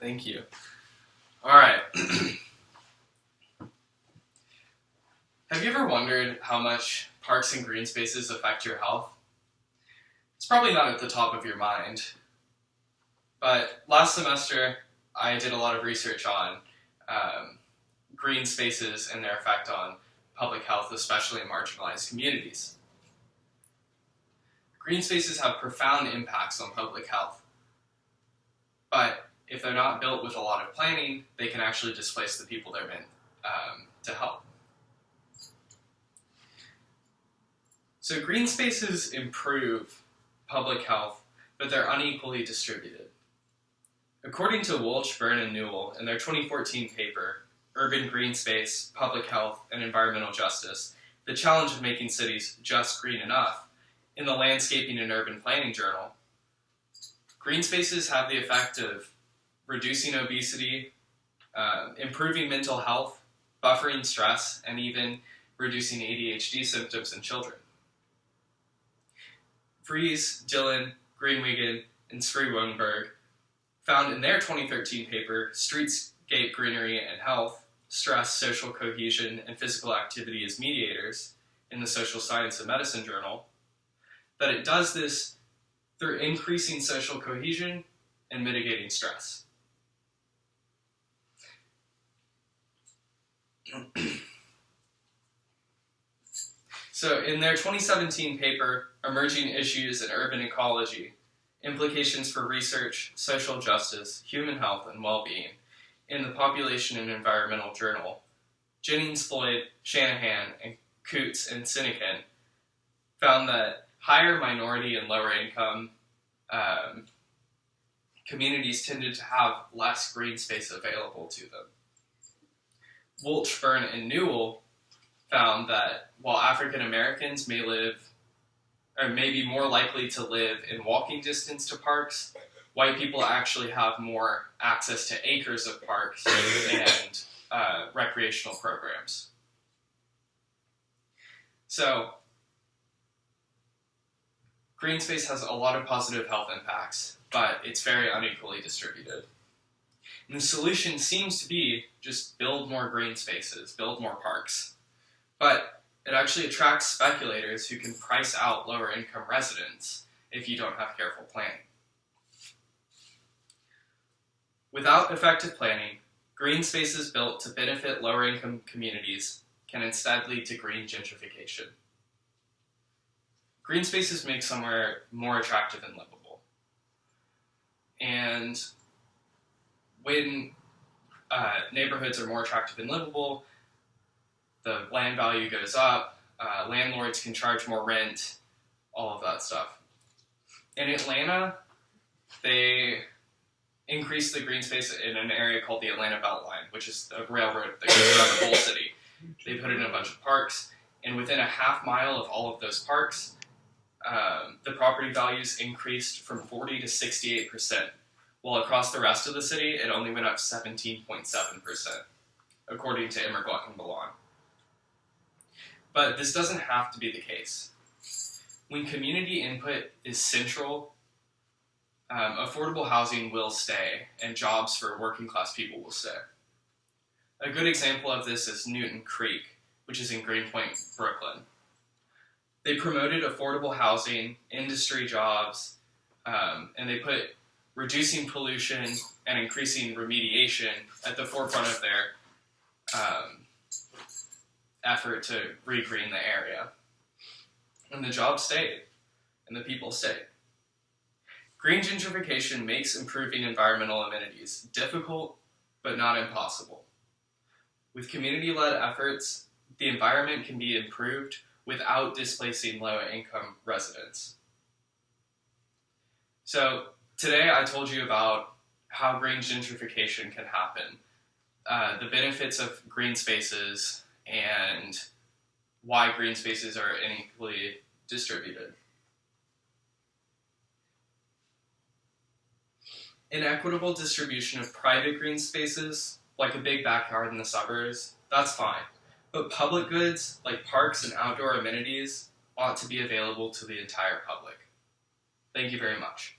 Thank you. All right. Have you ever wondered how much parks and green spaces affect your health? It's probably not at the top of your mind, but last semester I did a lot of research on green spaces and their effect on public health, especially in marginalized communities. Green spaces have profound impacts on public health, but if they're not built with a lot of planning, they can actually displace the people they're meant to help. So green spaces improve public health, but they're unequally distributed. According to Walsh, Byrne, and Newell, in their 2014 paper, Urban Green Space, Public Health, and Environmental Justice, the challenge of making cities just green enough, in the Landscaping and Urban Planning Journal, green spaces have the effect of reducing obesity, improving mental health, buffering stress, and even reducing ADHD symptoms in children. Vries, Dillon, Greenwegen, and Spreewonberg found in their 2013 paper, Streetscape Greenery and Health, Stress, Social Cohesion, and Physical Activity as Mediators, in the Social Science and Medicine Journal, that it does this through increasing social cohesion and mitigating stress. So in their 2017 paper, Emerging Issues in Urban Ecology, Implications for Research, Social Justice, Human Health, and Well-Being, in the Population and Environmental Journal, Jennings, Floyd, Shanahan, and Coots and Sinekin found that higher minority and lower income communities tended to have less green space available to them. Walsh, Byrne, and Newell found that while African Americans may be more likely to live in walking distance to parks, white people actually have more access to acres of parks and recreational programs. So, green space has a lot of positive health impacts, but it's very unequally distributed. And the solution seems to be just build more green spaces, build more parks. But it actually attracts speculators who can price out lower income residents if you don't have careful planning. Without effective planning, green spaces built to benefit lower income communities can instead lead to green gentrification. Green spaces make somewhere more attractive and livable. And when neighborhoods are more attractive and livable, the land value goes up, landlords can charge more rent, all of that stuff. In Atlanta, they increased the green space in an area called the Atlanta Beltline, which is a railroad that goes around the whole city. They put in a bunch of parks, and within a half mile of all of those parks, the property values increased from 40 to 68%, while across the rest of the city, it only went up 17.7%, according to Immergluck and Milan. But this doesn't have to be the case. When community input is central, affordable housing will stay, and jobs for working class people will stay. A good example of this is Newton Creek, which is in Greenpoint, Brooklyn. They promoted affordable housing, industry jobs, and they put reducing pollution and increasing remediation at the forefront of their effort to regreen the area. And the jobs stayed, and the people stayed. Green gentrification makes improving environmental amenities difficult, but not impossible. With community-led efforts, the environment can be improved without displacing low-income residents. So today I told you about how green gentrification can happen, the benefits of green spaces, and why green spaces are unequally distributed. Inequitable distribution of private green spaces, like a big backyard in the suburbs, that's fine. But public goods, like parks and outdoor amenities, ought to be available to the entire public. Thank you very much.